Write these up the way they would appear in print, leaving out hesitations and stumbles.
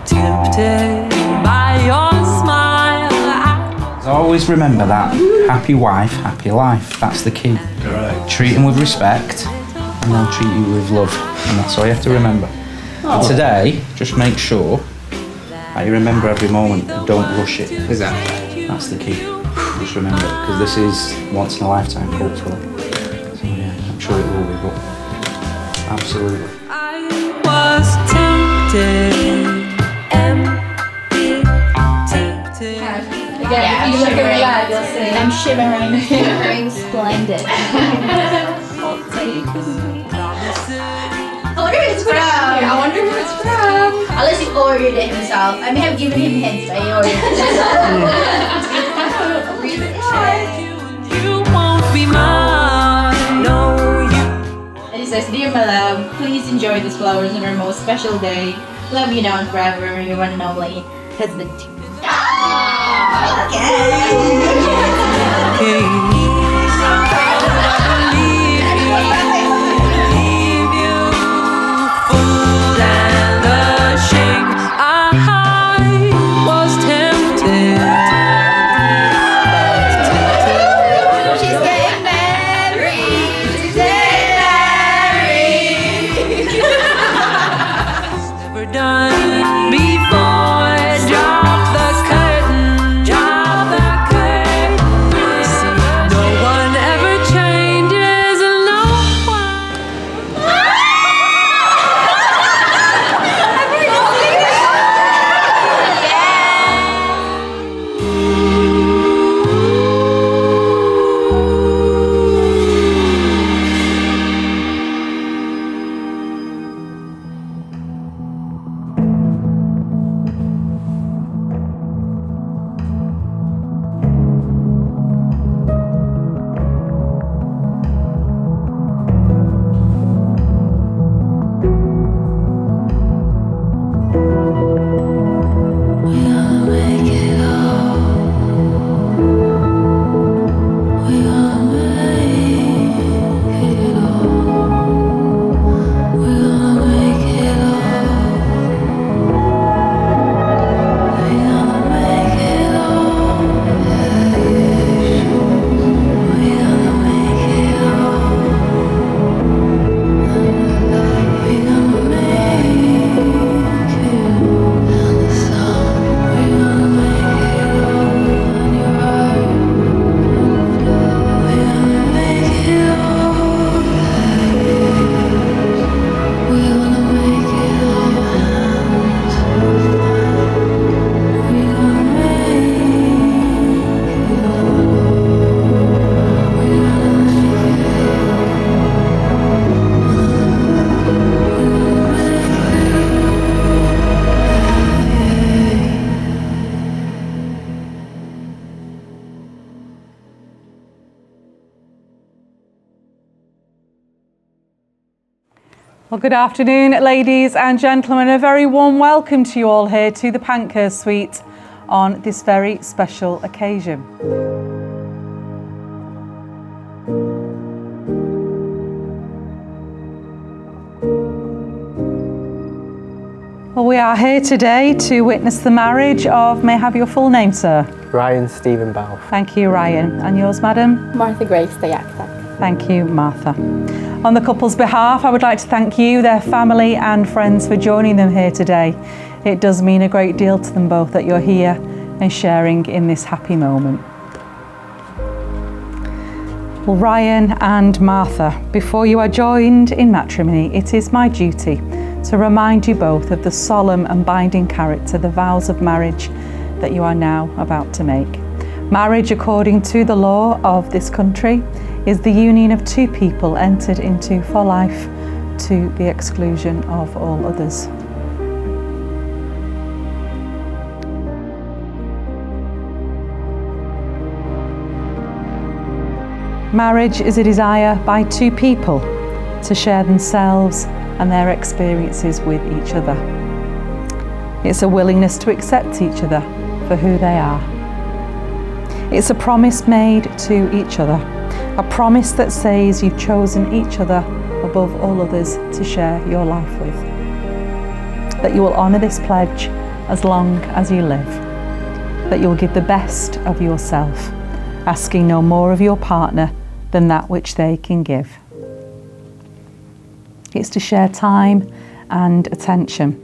tempted by your smile. Always remember that. Happy wife, happy life. That's the key. Correct. Treat them with respect and they'll treat you with love. And that's all you have to remember. And today, just make sure that you remember every moment and don't rush it. Exactly. That's the key. Just remember it, because this is once in a lifetime, hopefully. So yeah, I'm sure it will be, but absolutely. I was tempted. Again, if you look at me live, you'll see. I'm shimmering. Shimmering splendid. I wonder who it's from. I wonder who it's from. Unless he ordered it himself. I may have given him hints, but he ordered it. You won't be mine, no, you. And he says, "Dear my love, please enjoy these flowers on our most special day. Love you now and forever, your one and only husband." Well, good afternoon, ladies and gentlemen. A very warm welcome to you all here to the Pankhurst Suite on this very special occasion. Well, we are here today to witness the marriage of, may I have your full name, sir? Ryan Stephen Bell. Thank you, Ryan. And yours, madam? Martha Grace Dayak. Thank you, Martha. On the couple's behalf, I would like to thank you, their family and friends, for joining them here today. It does mean a great deal to them both that you're here and sharing in this happy moment. Well, Ryan and Martha, before you are joined in matrimony, it is my duty to remind you both of the solemn and binding character, the vows of marriage that you are now about to make. Marriage, according to the law of this country, is the union of two people entered into for life to the exclusion of all others. Marriage is a desire by two people to share themselves and their experiences with each other. It's a willingness to accept each other for who they are. It's a promise made to each other, a promise that says you've chosen each other above all others to share your life with. That you will honour this pledge as long as you live. That you will give the best of yourself, asking no more of your partner than that which they can give. It's to share time and attention.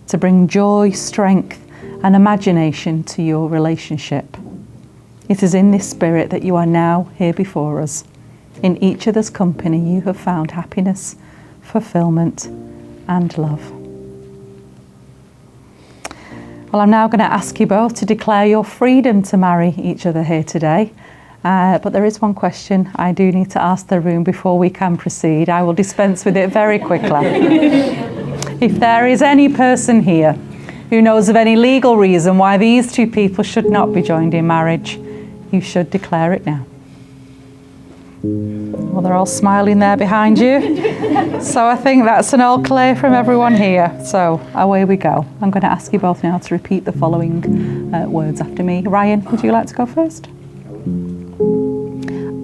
To bring joy, strength and imagination to your relationship. It is in this spirit that you are now here before us. In each other's company you have found happiness, fulfilment and love. Well, I'm now going to ask you both to declare your freedom to marry each other here today. But there is one question I do need to ask the room before we can proceed. I will dispense with it very quickly. If there is any person here who knows of any legal reason why these two people should not be joined in marriage, you should declare it now. Well, they're all smiling there behind you. So I think that's an all clear from everyone here. So away we go. I'm going to ask you both now to repeat the following words after me. Ryan, would you like to go first?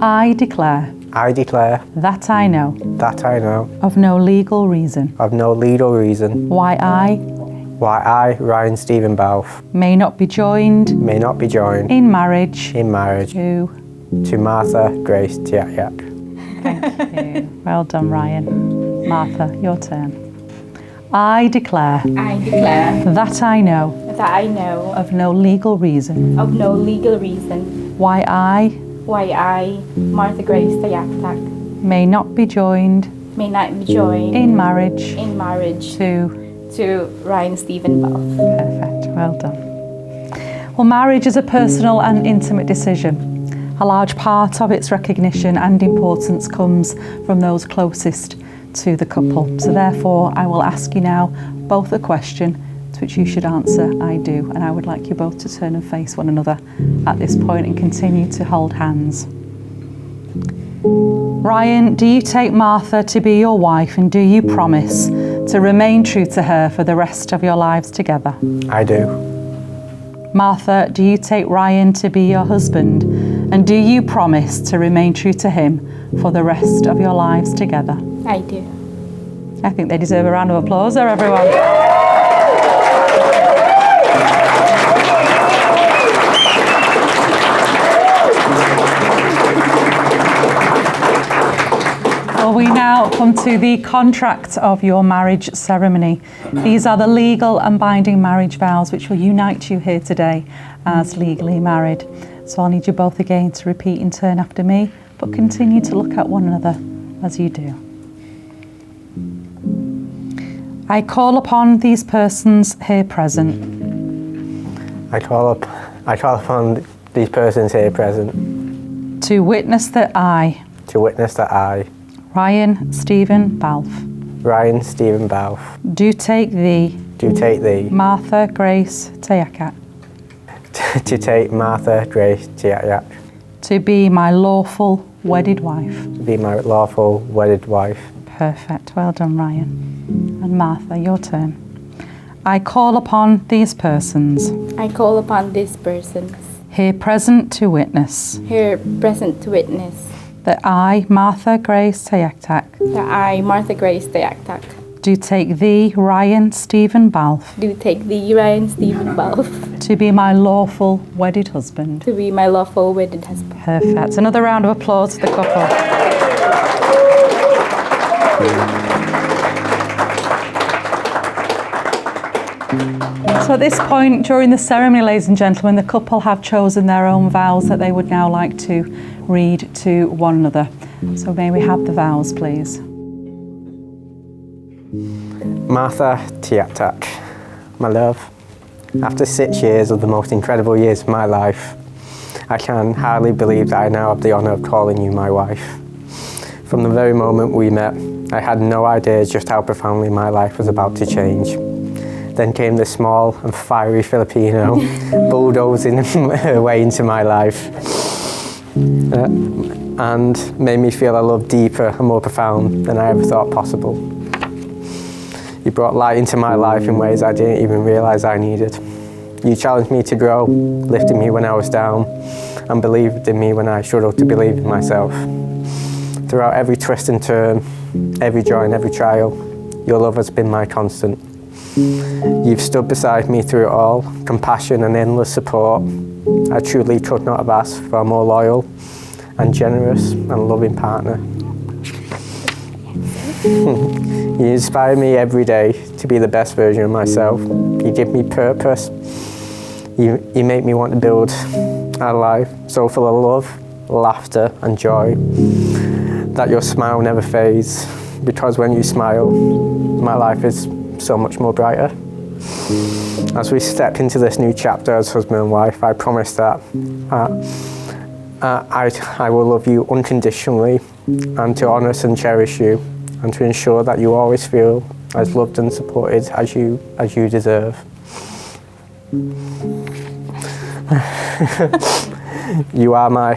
I declare that I know of no legal reason why I, Ryan Stephen Balfe, may not be joined in marriage to Martha Grace Tiak. Thank you. Well done, Ryan. Martha, your turn. I declare that I know of no legal reason why I, Martha Grace Tiak, may not be joined in marriage to Ryan Stephen Balfe. Perfect, well done. Well, marriage is a personal and intimate decision. A large part of its recognition and importance comes from those closest to the couple. So therefore, I will ask you now both a question to which you should answer, I do. And I would like you both to turn and face one another at this point and continue to hold hands. Ryan, do you take Martha to be your wife, and do you promise to remain true to her for the rest of your lives together? I do. Martha, do you take Ryan to be your husband, and do you promise to remain true to him for the rest of your lives together? I do. I think they deserve a round of applause there, everyone. Well, we now come to the contract of your marriage ceremony. These are the legal and binding marriage vows which will unite you here today as legally married. So I'll need you both again to repeat in turn after me, but continue to look at one another as you do. I call upon these persons here present. I call upon these persons here present to witness that I, Ryan Stephen Balfe, do take thee, Martha Grace Tiak, to take Martha Grace Tiak, to be my lawful wedded wife. Perfect. Well done, Ryan. And Martha, your turn. I call upon these persons here present to witness that I, Martha Grace Tiak, do take thee, Ryan Stephen Balfe, to be my lawful wedded husband. Perfect. Another round of applause for the couple. So at this point during the ceremony, ladies and gentlemen, the couple have chosen their own vows that they would now like to read to one another. So may we have the vows, please? Martha Tiak, my love, after 6 years of the most incredible years of my life, I can hardly believe that I now have the honour of calling you my wife. From the very moment we met, I had no idea just how profoundly my life was about to change. Then came the small and fiery Filipino bulldozing her way into my life and made me feel a love deeper and more profound than I ever thought possible. You brought light into my life in ways I didn't even realise I needed. You challenged me to grow, lifted me when I was down, and believed in me when I struggled to believe in myself. Throughout every twist and turn, every joy and every trial, your love has been my constant. You've stood beside me through it all, compassion and endless support. I truly could not have asked for a more loyal and generous and loving partner. You inspire me every day to be the best version of myself. You give me purpose. You make me want to build a life so full of love, laughter and joy, that your smile never fades, because when you smile, my life is so much more brighter. As we step into this new chapter as husband and wife, I promise that I will love you unconditionally, and to honour and cherish you, and to ensure that you always feel as loved and supported as you deserve. You are my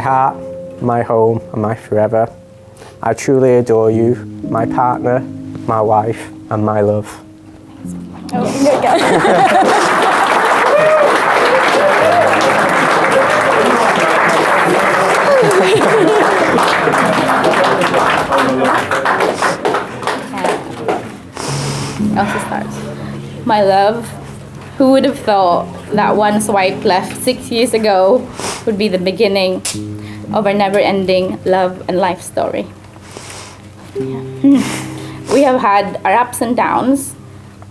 heart, my home, and my forever. I truly adore you, my partner, my wife, and my love. Oh, here we go. Also starts. My love, who would have thought that one swipe left 6 years ago would be the beginning of our never-ending love and life story. We have had our ups and downs,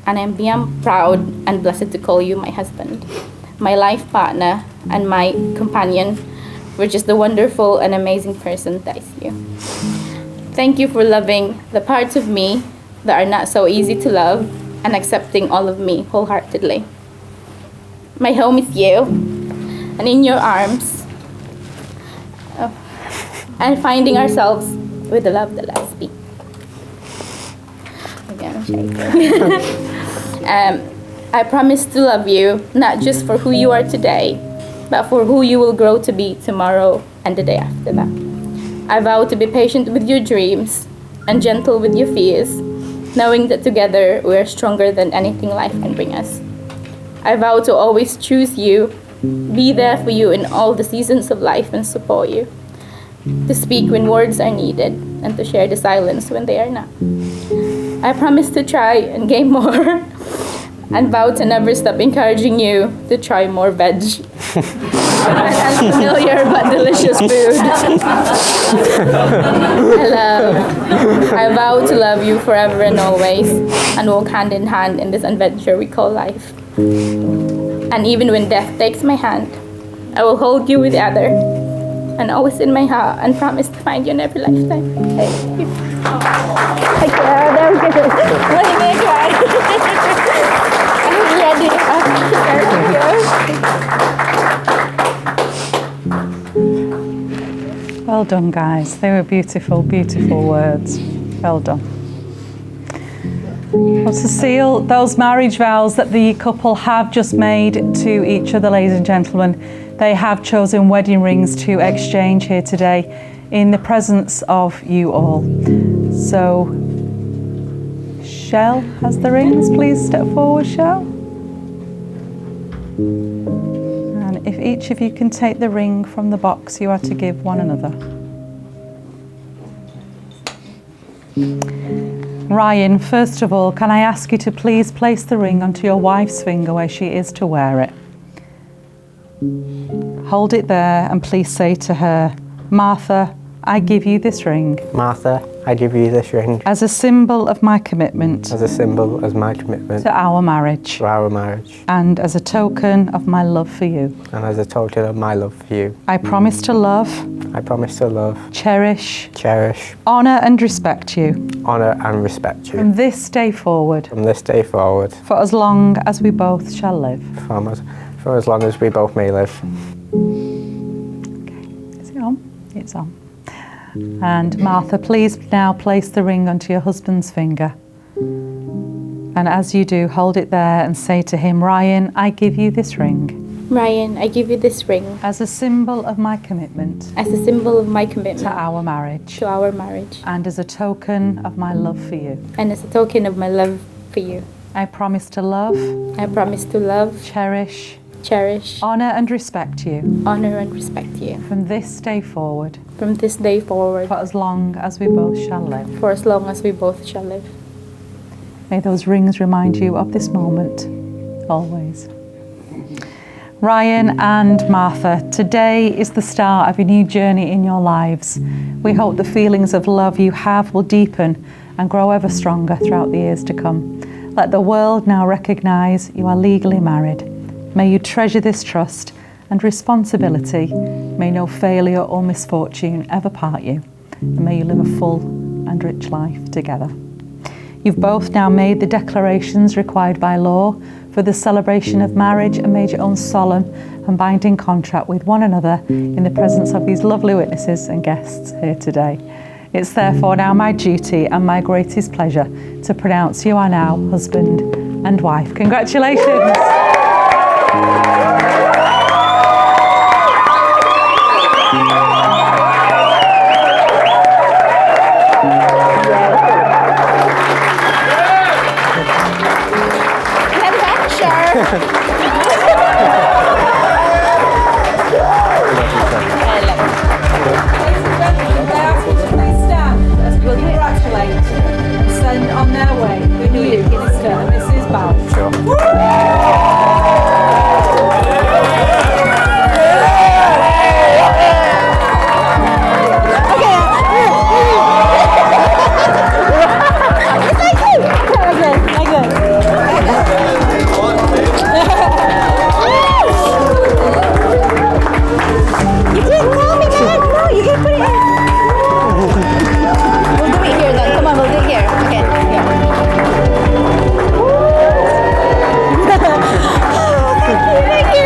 and I'm beyond proud and blessed to call you my husband, my life partner, and my companion for just the wonderful and amazing person that is you. Thank you for loving the parts of me that are not so easy to love and accepting all of me wholeheartedly. My home is you, and in your arms, and finding ourselves with the love that lets be. I promise to love you, not just for who you are today, but for who you will grow to be tomorrow and the day after that. I vow to be patient with your dreams and gentle with your fears, knowing that together we are stronger than anything life can bring us. I vow to always choose you, be there for you in all the seasons of life and support you, to speak when words are needed and to share the silence when they are not. I promise to try and gain more and vow to never stop encouraging you to try more veg and unfamiliar but delicious food. I vow to love you forever and always and walk hand in hand in this adventure we call life. And even when death takes my hand, I will hold you with the other and always in my heart and promise to find you in every lifetime. Thank you. That was good. Let me cry. I'm Well done, guys. They were beautiful, beautiful words. Well done. Well, to seal those marriage vows that the couple have just made to each other, ladies and gentlemen, they have chosen wedding rings to exchange here today in the presence of you all. So, Shell has the rings. Please step forward, Shell. And if each of you can take the ring from the box you are to give one another. Ryan, first of all, can I ask you to please place the ring onto your wife's finger where she is to wear it? Hold it there and please say to her, Martha, I give you this ring. Martha, I give you this ring. As a symbol of my commitment. As a symbol of my commitment. To our marriage. To our marriage. And as a token of my love for you. And as a token of my love for you. I promise to love. I promise to love. Cherish. Cherish. Honour and respect you. Honour and respect you. From this day forward. From this day forward. For as long as we both shall live. For as long as we both may live. Okay. Is it on? It's on. And Martha, please now place the ring onto your husband's finger. And as you do, hold it there and say to him, Ryan, I give you this ring. Ryan, I give you this ring. As a symbol of my commitment. As a symbol of my commitment. To our marriage. To our marriage. And as a token of my love for you. And as a token of my love for you. I promise to love. I promise to love. Cherish. cherish, honour and respect you honor, and respect you from this day forward from this day forward for as long as we both shall live. for as long as we both shall live. May those rings remind you of this moment, always. Ryan and Martha, today is the start of a new journey in your lives. We hope the feelings of love you have will deepen and grow ever stronger throughout the years to come. Let the world now recognise you are legally married. May you treasure this trust and responsibility. May no failure or misfortune ever part you. And may you live a full and rich life together. You've both now made the declarations required by law for the celebration of marriage and made your own solemn and binding contract with one another in the presence of these lovely witnesses and guests here today. It's therefore now my duty and my greatest pleasure to pronounce you are now husband and wife. Congratulations. Send on their way the new Mr. and Mrs. Bow. You didn't call me, man. No, you can put it in. We'll do it here then. Come on, we'll do it here. Okay, Thank you.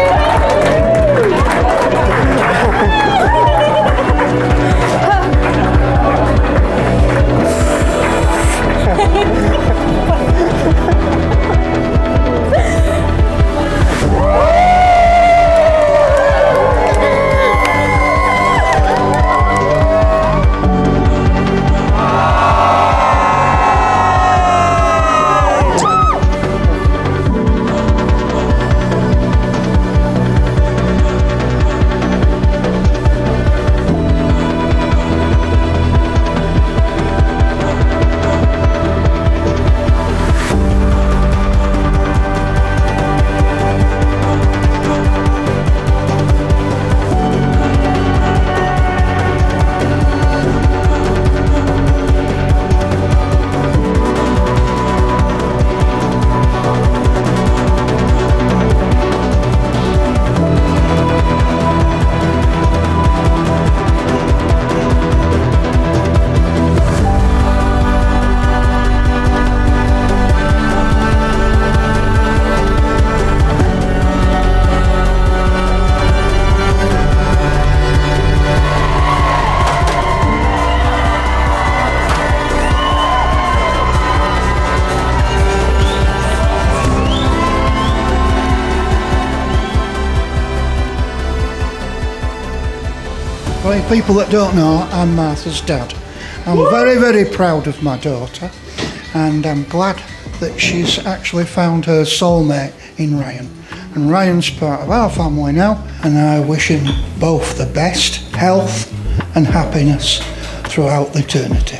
For people that don't know, I'm Martha's dad. I'm very, very proud of my daughter, and I'm glad that she's actually found her soulmate in Ryan. And Ryan's part of our family now, and I wish him both the best health and happiness throughout eternity.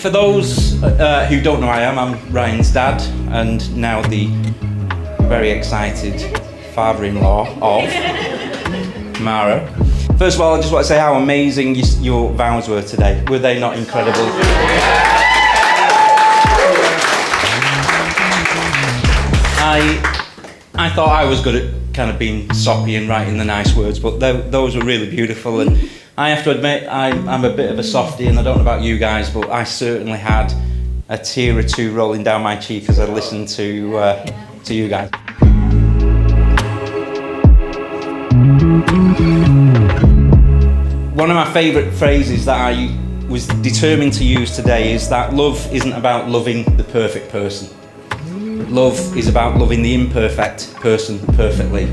For those who don't know who I am, I'm Ryan's dad and now the very excited father-in-law of Mara. First of all, I just want to say how amazing your vows were today. Were they not incredible? I thought I was good at kind of being soppy and writing the nice words, but those were really beautiful. And I have to admit, I'm a bit of a softie, and I don't know about you guys, but I certainly had a tear or two rolling down my cheek as I listened to you guys. One of my favourite phrases that I was determined to use today is that love isn't about loving the perfect person. Love is about loving the imperfect person perfectly.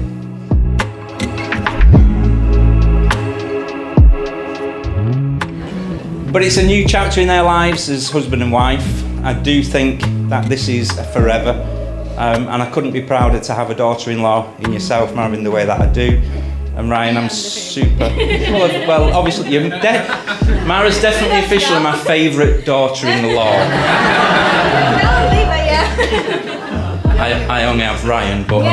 But it's a new chapter in their lives as husband and wife. I do think that this is forever. And I couldn't be prouder to have a daughter-in-law in yourself, marrying the way that I do. And Ryan, I'm super. Well, obviously, Mara's definitely officially my favourite daughter-in-law. I only have Ryan, but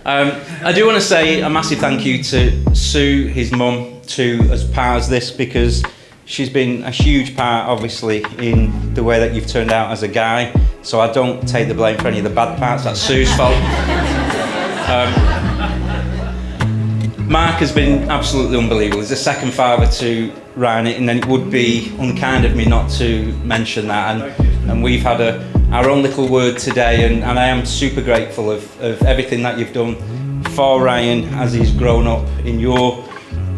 I do want to say a massive thank you to Sue, his mum, too, as part of this, because she's been a huge part, obviously, in the way that you've turned out as a guy. So I don't take the blame for any of the bad parts. That's Sue's fault. Mark has been absolutely unbelievable. He's a second father to Ryan, and then it would be unkind of me not to mention that. And we've had our own little word today, and I am super grateful of everything that you've done for Ryan as he's grown up in your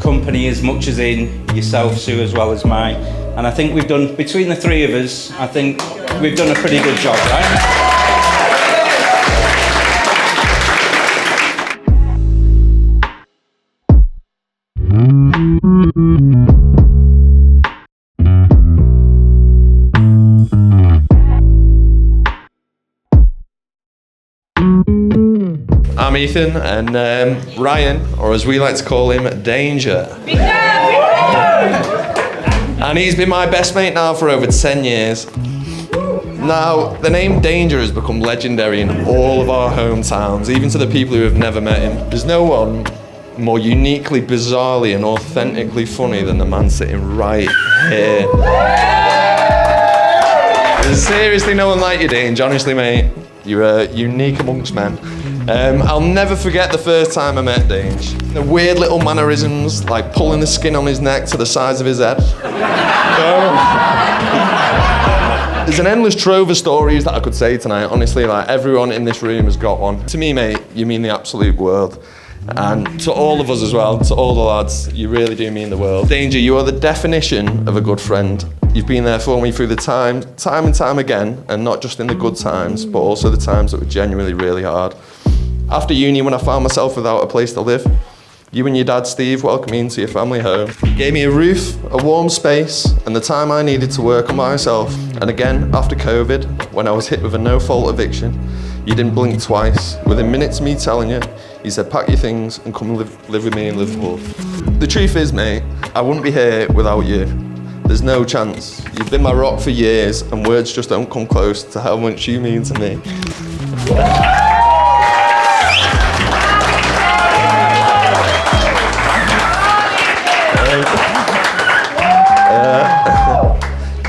company as much as in yourself, Sue, as well as mine. And I think we've done, between the three of us, I think we've done a pretty good job, right? I'm Ethan, and Ryan, or as we like to call him, Danger. And he's been my best mate now for over 10 years. Now, the name Danger has become legendary in all of our hometowns, even to the people who have never met him. There's no one more uniquely, bizarrely, and authentically funny than the man sitting right here. There's seriously no one like you, Danger, honestly, mate. You're unique amongst men. I'll never forget the first time I met Dange. The weird little mannerisms, like pulling the skin on his neck to the size of his head. There's an endless trove of stories that I could say tonight. Honestly, like everyone in this room has got one. To me, mate, you mean the absolute world. And to all of us as well, to all the lads, you really do mean the world. Danger, you are the definition of a good friend. You've been there for me through the time and time again, and not just in the good times, but also the times that were genuinely really hard. After uni, when I found myself without a place to live, you and your dad, Steve, welcomed me into your family home. You gave me a roof, a warm space, and the time I needed to work on myself. And again, after COVID, when I was hit with a no-fault eviction, you didn't blink twice. Within minutes of me telling you, you said, pack your things and come live with me in Liverpool. The truth is, mate, I wouldn't be here without you. There's no chance. You've been my rock for years, and words just don't come close to how much you mean to me.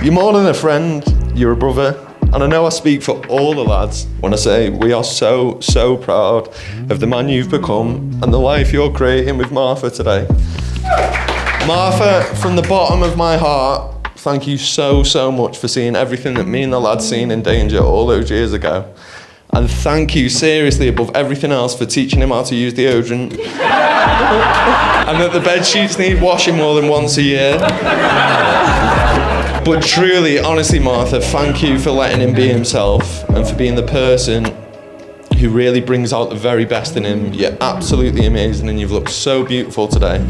You're more than a friend, you're a brother. And I know I speak for all the lads when I say we are so, so proud of the man you've become and the life you're creating with Martha today. Martha, from the bottom of my heart, thank you so, so much for seeing everything that me and the lads seen in Danger all those years ago. And thank you, seriously, above everything else, for teaching him how to use deodorant. And that the bed sheets need washing more than once a year. But truly, honestly, Martha, thank you for letting him be himself and for being the person who really brings out the very best in him. You're absolutely amazing and you've looked so beautiful today.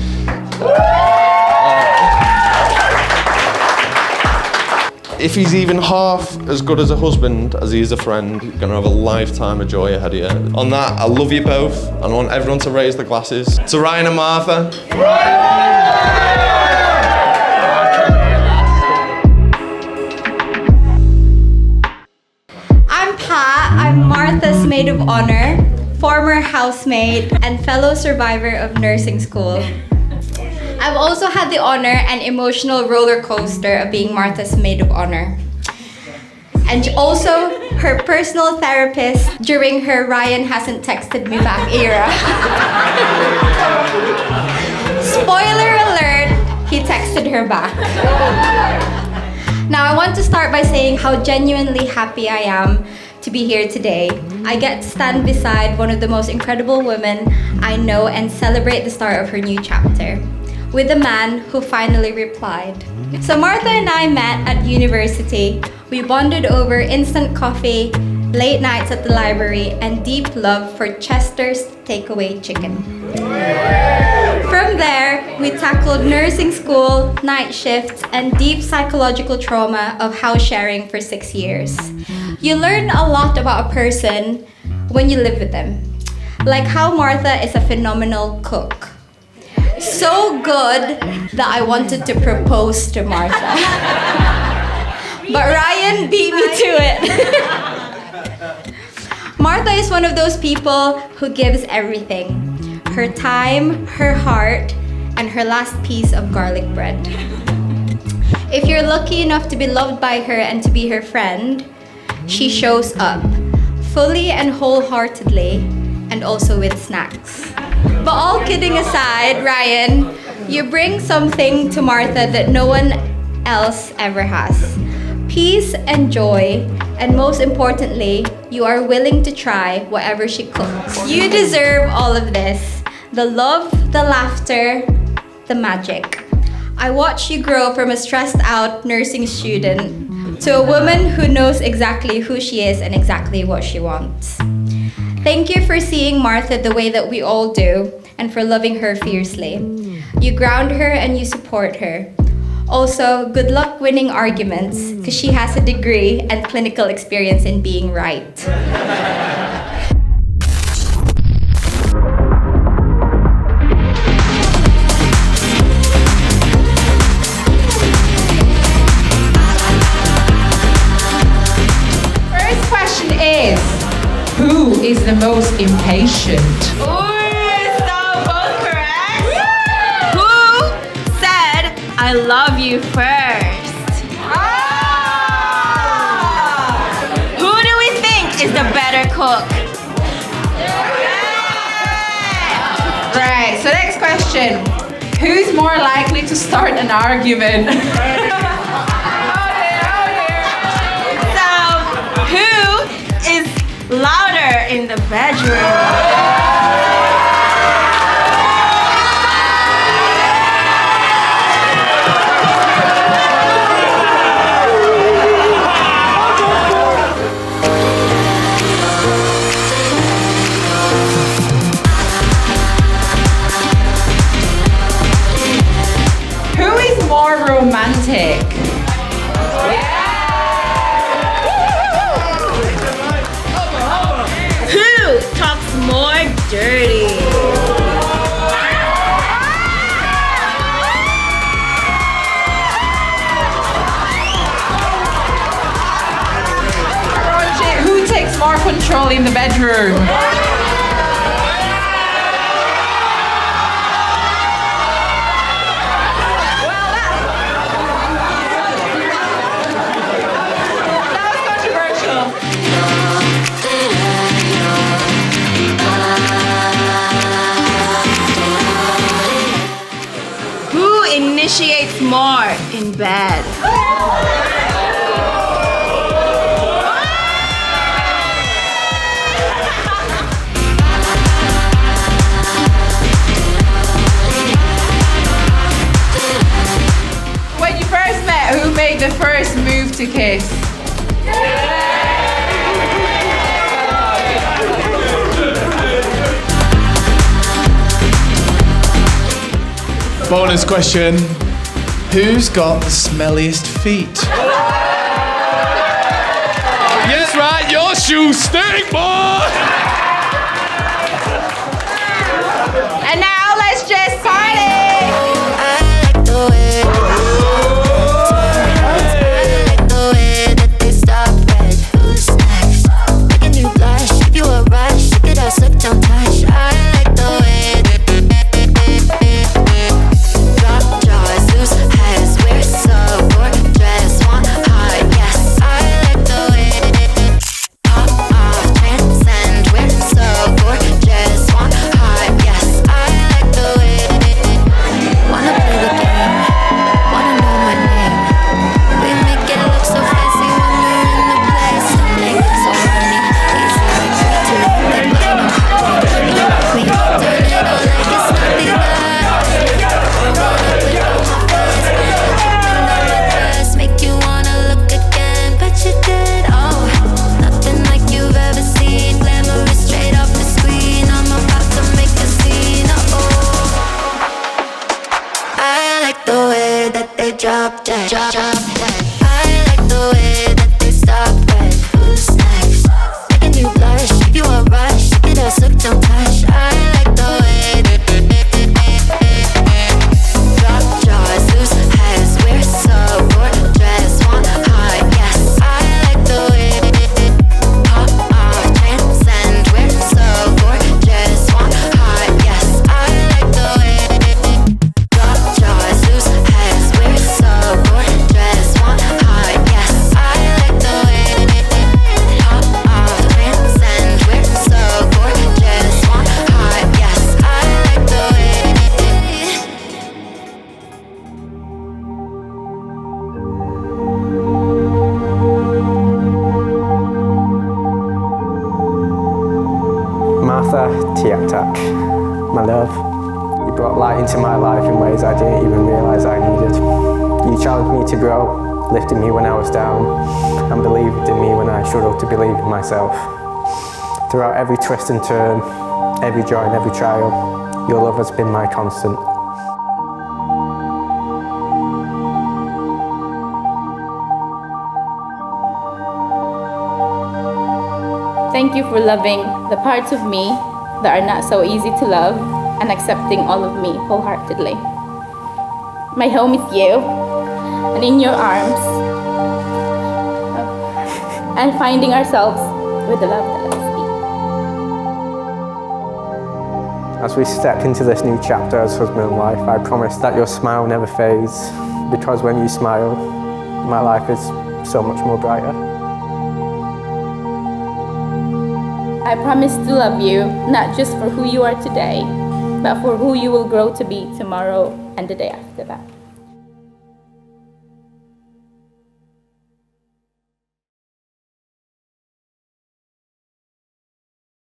If he's even half as good as a husband as he is a friend, you're gonna have a lifetime of joy ahead of you. On that, I love you both and I want everyone to raise their glasses. To Ryan and Martha. I'm Martha's maid of honor, former housemate, and fellow survivor of nursing school. I've also had the honor and emotional roller coaster of being Martha's maid of honor. And also her personal therapist during her Ryan hasn't texted me back era. Spoiler alert, he texted her back. Now I want to start by saying how genuinely happy I am to be here today. I get to stand beside one of the most incredible women I know and celebrate the start of her new chapter with a man who finally replied. So Martha and I met at university. We bonded over instant coffee late nights at the library, and deep love for Chester's takeaway chicken. From there, we tackled nursing school, night shifts, and deep psychological trauma of house sharing for 6 years. You learn a lot about a person when you live with them. Like how Martha is a phenomenal cook. So good that I wanted to propose to Martha. But Ryan beat me to it. Martha is one of those people who gives everything. Her time, her heart, and her last piece of garlic bread. If you're lucky enough to be loved by her and to be her friend, she shows up, fully and wholeheartedly, and also with snacks. But all kidding aside, Ryan, you bring something to Martha that no one else ever has. Peace and joy, and most importantly, you are willing to try whatever she cooks. You deserve all of this. The love, the laughter, the magic. I watched you grow from a stressed out nursing student to a woman who knows exactly who she is and exactly what she wants. Thank you for seeing Martha the way that we all do and for loving her fiercely. You ground her and you support her. Also, good luck winning arguments because she has a degree and clinical experience in being right. First question is, who is the most impatient? I love you first. Who do we think is the better cook? Right, so next question. Who's more likely to start an argument? So, who is louder in the bedroom? Romantic. Who talks more dirty? Who takes more control in the bedroom? Initiates more in bed. When you first met, who made the first move to kiss? Bonus question. Who's got the smelliest feet? Yes, right, your shoes stink, boy! And now let's just party! Transcend drop that. I like the way that they stop it. Who's next? Making you blush, you a rush. Get us hooked, don't touch. I like the way that drop jaws, loose heads. We're so gorgeous, want high, yes. I like the way pop off, transcend. We're so gorgeous, want high, yes. I like the way drop jaws, loose heads. We're so gorgeous, want high, yes. I like the way pop off, transcend. We're so gorgeous, want high, yes. I like the way. Martha Tiak-Tak, my love, you brought light into my life in ways I didn't even realise I needed. You challenged me to grow, lifted me when I was down, and believed in me when I struggled to believe in myself. Throughout every twist and turn, every joy and every trial, your love has been my constant. Thank you for loving the parts of me that are not so easy to love and accepting all of me wholeheartedly. My home is you, and in your arms, and finding ourselves with the love that us be. As we step into this new chapter as husband and wife, I promise that your smile never fades, because when you smile, my life is so much more brighter. I promise to love you, not just for who you are today, but for who you will grow to be tomorrow and the day after that.